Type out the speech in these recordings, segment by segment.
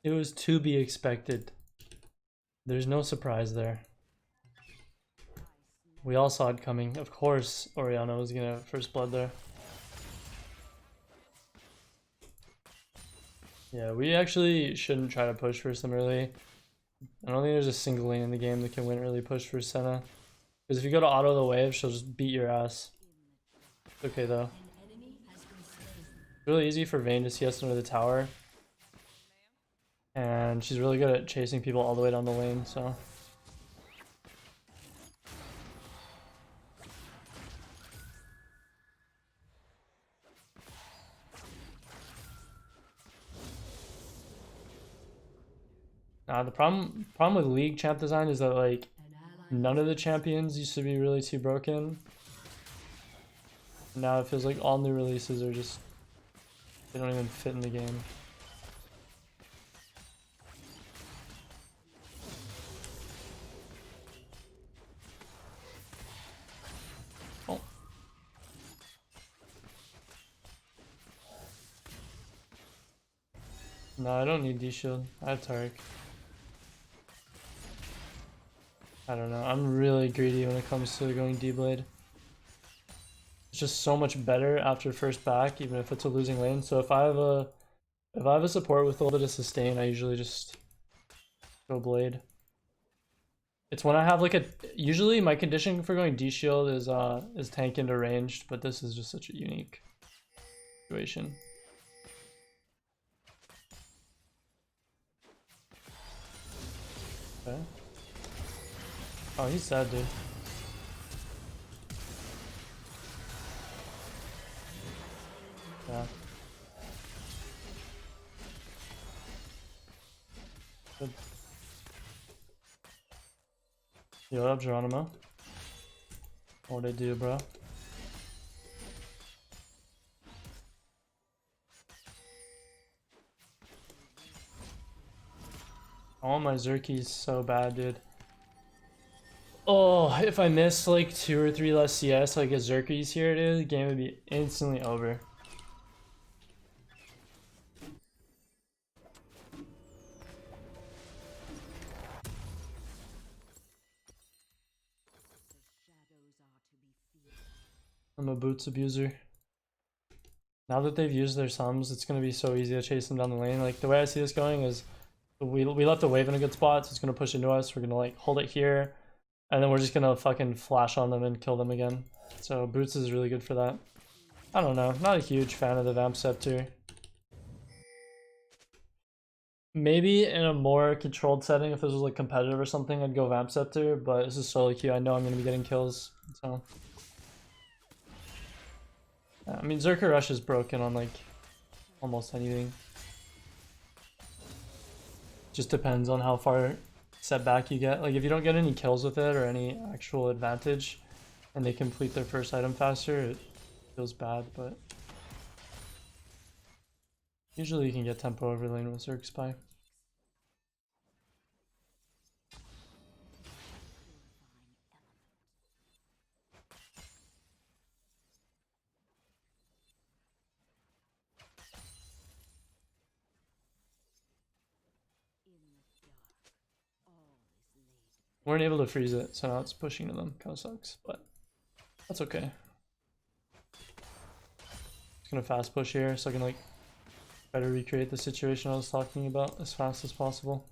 It was to be expected. There's no surprise there. We all saw it coming. Of course, Orianna was gonna have first blood there. Yeah, we actually shouldn't try to push for some early. I don't think there's a single lane in the game that can win early push for Senna. Because if you go to auto the wave, she'll just beat your ass. It's okay though. It's really easy for Vayne to see us under the tower. And she's really good at chasing people all the way down the lane, so. The problem with League champ design is that like none of the champions used to be really too broken. Now it feels like all new releases are just, they don't even fit in the game. Oh. No, I don't need D-shield. I have Taric. I don't know. I'm really greedy when it comes to going D-Blade. It's just so much better after first back, even if it's a losing lane. So if I have a support with a little bit of sustain, I usually just go Blade. It's when I have like usually my condition for going D-Shield is tank into ranged, but this is just such a unique situation. Okay. Oh, he's sad, dude. Yeah. Good. Yo, what up, Geronimo? What'd I do, bro? I want my Xerxes so bad, dude. Oh, if I miss like 2 or 3 less CS, like a Xerxes here, dude, the game would be instantly over. I'm a boots abuser. Now that they've used their sums, it's gonna be so easy to chase them down the lane. Like the way I see this going is, we left the wave in a good spot, so it's gonna push into us. We're gonna like hold it here, and then we're just gonna fucking flash on them and kill them again. So boots is really good for that. I don't know, not a huge fan of the Vamp Scepter. Maybe in a more controlled setting, if this was like competitive or something, I'd go Vamp Scepter, but this is solo queue. I know I'm gonna be getting kills, so. I mean, Zerker Rush is broken on like almost anything. Just depends on how far set back you get. Like if you don't get any kills with it or any actual advantage and they complete their first item faster, it feels bad, but usually you can get tempo over lane with Zerg Spy. We weren't able to freeze it, so now it's pushing to them. Kind of sucks, but that's okay. Just gonna fast push here so I can like try to recreate the situation I was talking about as fast as possible.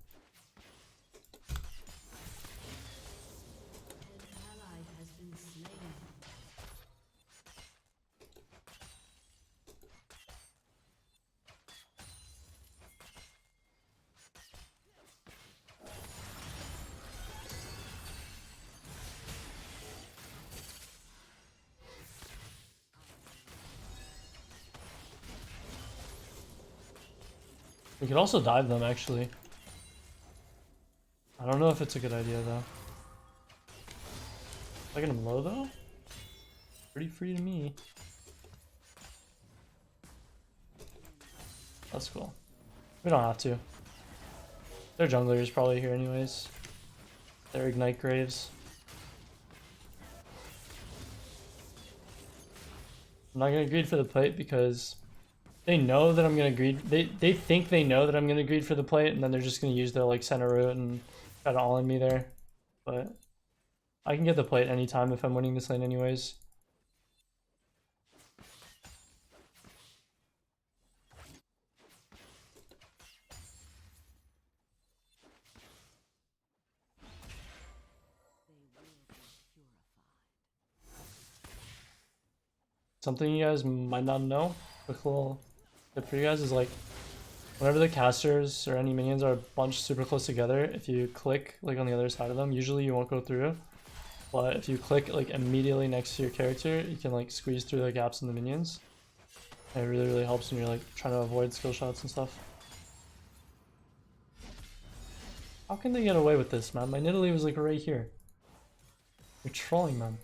We could also dive them, actually. I don't know if it's a good idea, though. Taking him low, though? Pretty free to me. That's cool. We don't have to. Their jungler is probably here anyways. Their Ignite Graves. I'm not gonna greed for the plate because They know that I'm gonna greed. They think they know that I'm gonna greed for the plate, and then they're just gonna use their like center route and try to all in me there. But I can get the plate anytime if I'm winning this lane anyways. Something you guys might not know, quick little tip for you guys is like, whenever the casters or any minions are a bunch super close together, if you click like on the other side of them, usually you won't go through. But if you click like immediately next to your character, you can like squeeze through the gaps in the minions. And it really, really helps when you're like trying to avoid skill shots and stuff. How can they get away with this, man? My Nidalee was like right here. You're trolling, man.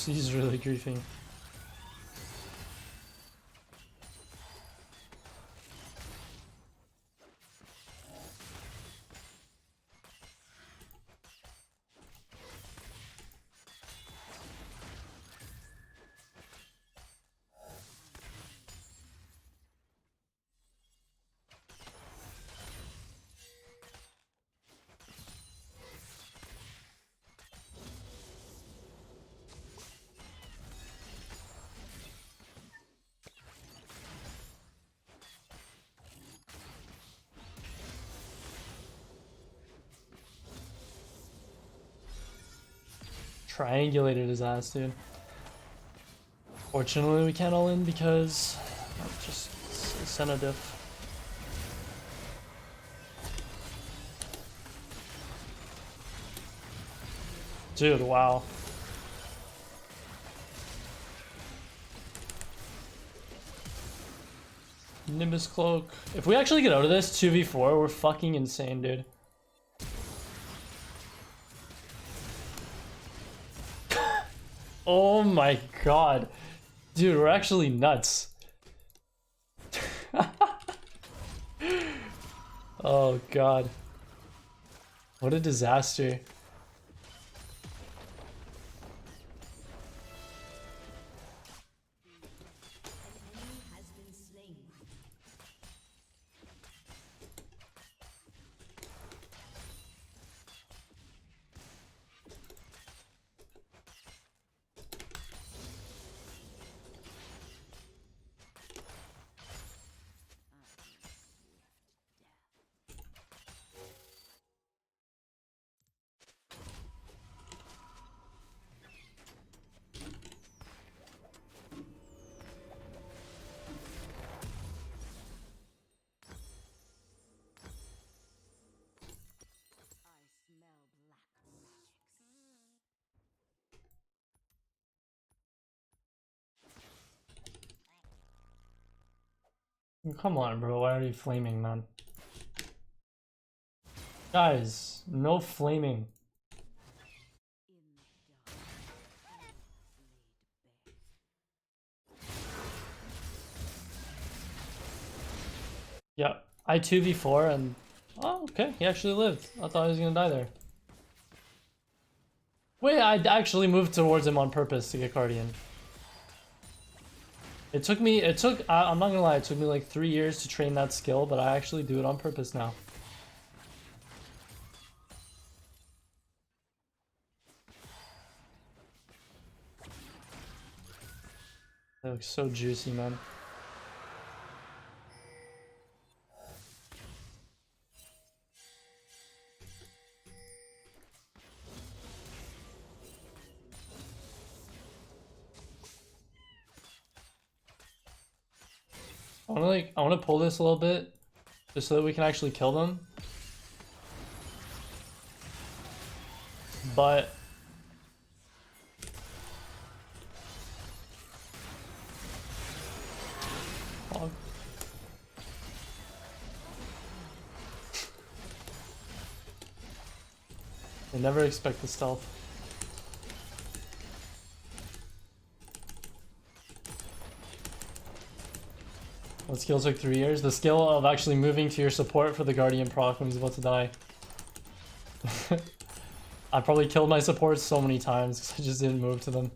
He's really griefing. Triangulated his ass, dude. Fortunately, we can't all in because I'm just sent a diff. Dude, wow. Nimbus cloak. If we actually get out of this 2v4, we're fucking insane, dude. Oh my god. Dude, we're actually nuts. Oh god. What a disaster. Come on, bro. Why are you flaming, man? Guys, no flaming. Yeah, I 2v4 and... Oh, okay. He actually lived. I thought he was gonna die there. Wait, I actually moved towards him on purpose to get Guardian. I'm not gonna lie, it took me like 3 years to train that skill, but I actually do it on purpose now. That looks so juicy, man. I wanna pull this a little bit, just so that we can actually kill them. But oh. I never expect the stealth. That skill took 3 years. The skill of actually moving to your support for the Guardian proc when he's about to die. I probably killed my supports so many times because I just didn't move to them.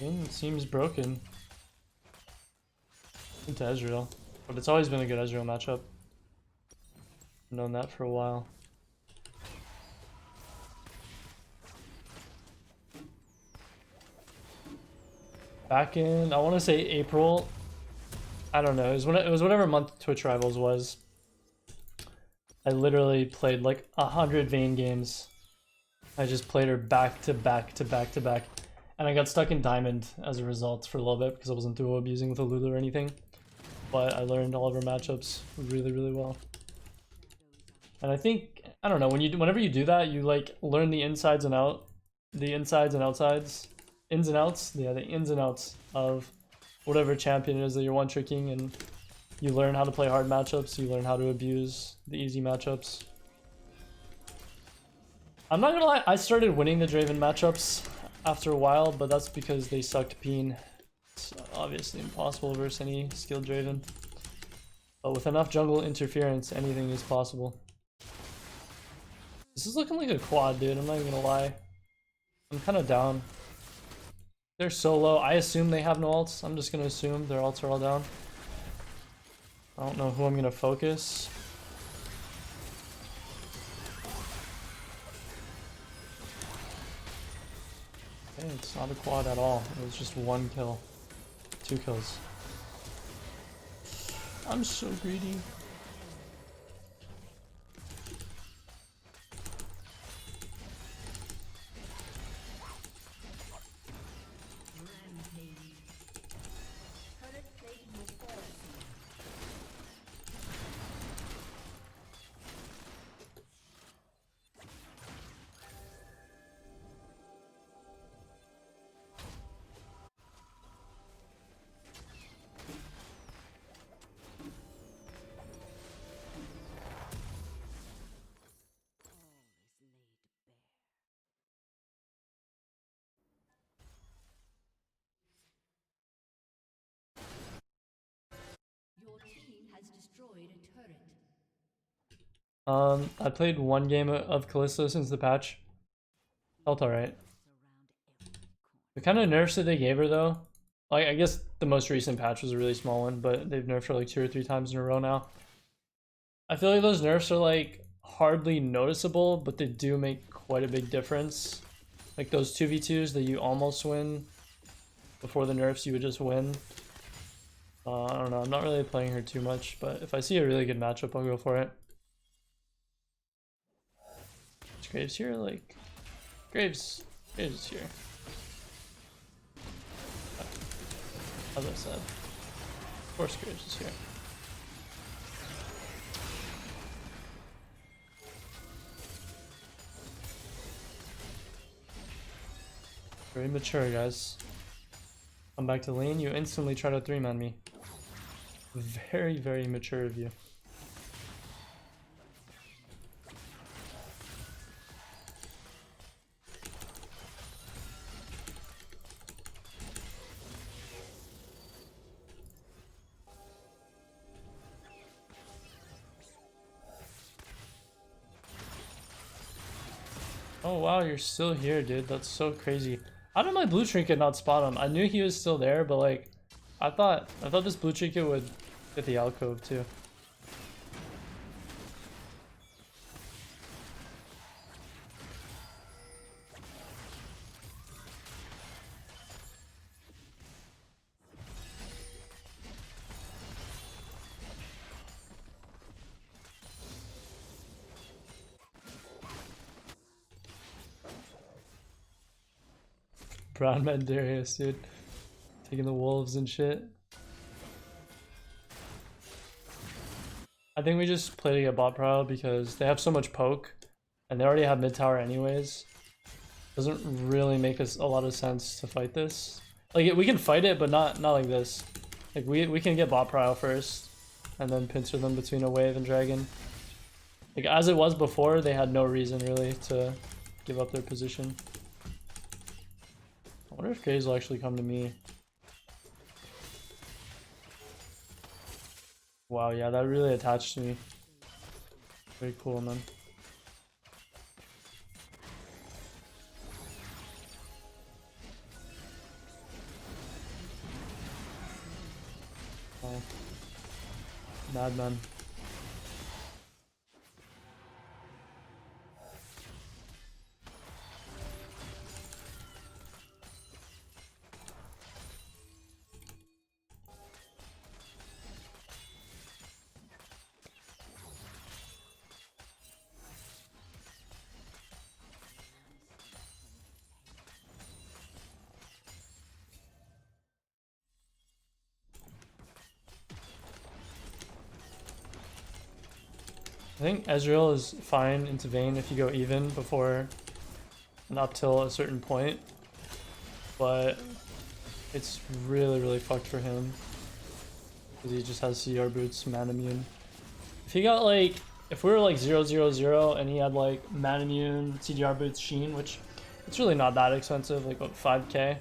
It seems broken into Ezreal, but it's always been a good Ezreal matchup. I've known that for a while. Back in, I want to say April. I don't know. It was whatever month Twitch Rivals was. I literally played like 100 Vayne games. I just played her back to back to back to back. And I got stuck in Diamond as a result for a little bit because I wasn't duo abusing with a Lulu or anything. But I learned all of her matchups really, really well. And I think, I don't know, whenever you do that, you like learn the insides and outsides, ins and outs, yeah, the ins and outs of whatever champion it is that you're one-tricking, and you learn how to play hard matchups, you learn how to abuse the easy matchups. I'm not gonna lie, I started winning the Draven matchups after a while, but that's because they sucked peen. It's obviously impossible versus any skilled Draven. But with enough jungle interference, anything is possible. This is looking like a quad, dude, I'm not even gonna lie. I'm kind of down. They're so low. I assume they have no ults. I'm just gonna assume their ults are all down. I don't know who I'm gonna focus. Okay, it's not a quad at all. It was just 1 kill. 2 kills. I'm so greedy. I played 1 game of Callisto since the patch. Felt alright. The kind of nerfs that they gave her though, like I guess the most recent patch was a really small one, but they've nerfed her like 2 or 3 times in a row now. I feel like those nerfs are like hardly noticeable, but they do make quite a big difference. Like those 2v2s that you almost win before the nerfs, you would just win. I don't know, I'm not really playing her too much, but if I see a really good matchup, I'll go for it. Is Graves here? Like, Graves is here. As I said, of course Graves is here. Very mature, guys. Come back to lane, you instantly try to 3-man me. Very, very mature of you. Oh wow, you're still here, dude. That's so crazy. How did my blue trinket not spot him? I knew he was still there, but like, I thought this blue trinket would hit the alcove too. Brown man Darius, dude. Taking the wolves and shit. I think we just play to get bot prio because they have so much poke and they already have mid tower anyways. Doesn't really make us a lot of sense to fight this. Like we can fight it, but not like this. Like we can get bot prio first and then pincer them between a wave and dragon. Like as it was before, they had no reason really to give up their position. I wonder if Graves will actually come to me. Wow, yeah, that really attached to me. Very cool, man. Wow. Madman. I think Ezreal is fine into Vayne if you go even before and up till a certain point, but it's really fucked for him because he just has CR boots, man immune. If he got like, if we were like 0-0-0 and he had like man immune, CDR boots, Sheen, which it's really not that expensive, like what, 5k,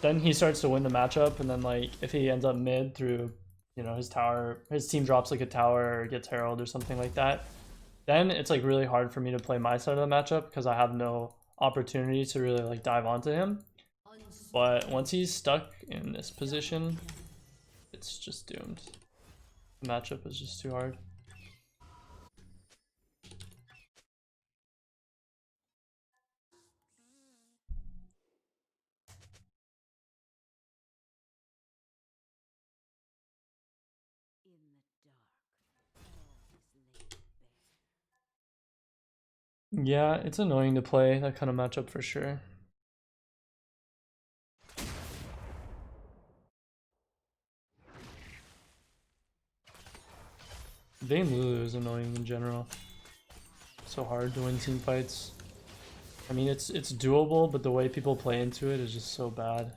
then he starts to win the matchup, and then like if he ends up mid through, you know, his tower, his team drops like a tower or gets herald or something like that, then it's like really hard for me to play my side of the matchup because I have no opportunity to really like dive onto him. But once he's stuck in this position, it's just doomed. The matchup is just too hard. Yeah, it's annoying to play that kind of matchup for sure. Vayne Lulu is annoying in general. So hard to win team fights. I mean, it's doable, but the way people play into it is just so bad.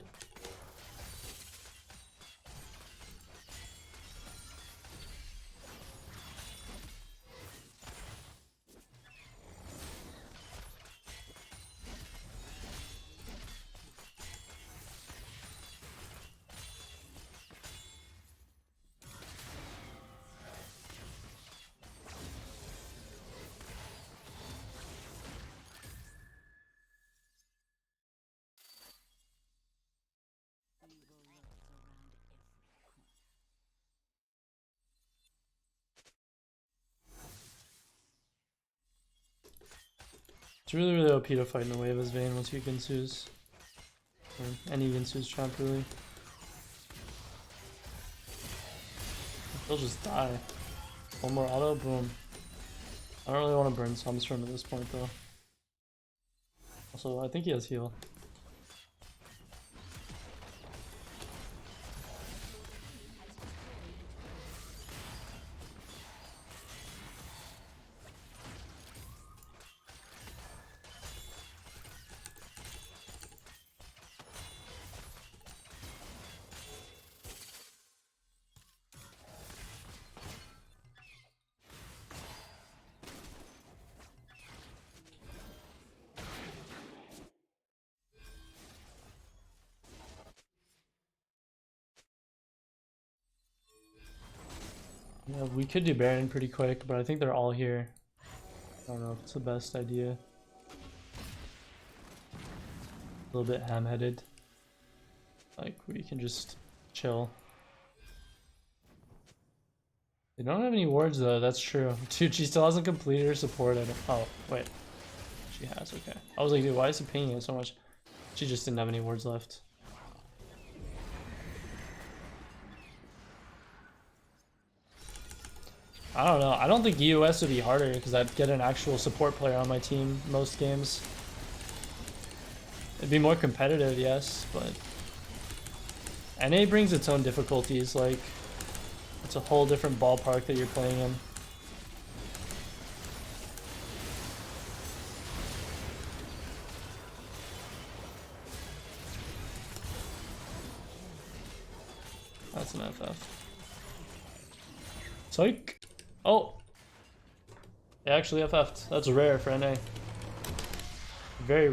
It's really OP to fight in the wave as Vayne once you Ginsu's. Or any Ginsu's champ, really. They'll just die. One more auto, boom. I don't really want to burn Stomps from at this point, though. Also, I think he has heal. Yeah, we could do Baron pretty quick, but I think they're all here. I don't know if it's the best idea. A little bit ham-headed. Like, we can just chill. They don't have any wards though, that's true. Dude, she still hasn't completed her support. Oh, wait. She has, okay. I was like, dude, why is he pinging it so much? She just didn't have any wards left. I don't know. I don't think EOS would be harder because I'd get an actual support player on my team most games. It'd be more competitive, yes, but NA brings its own difficulties. Like, it's a whole different ballpark that you're playing in. That's an FF. Psych! Oh! They actually FF'd. That's rare for NA. Very rare.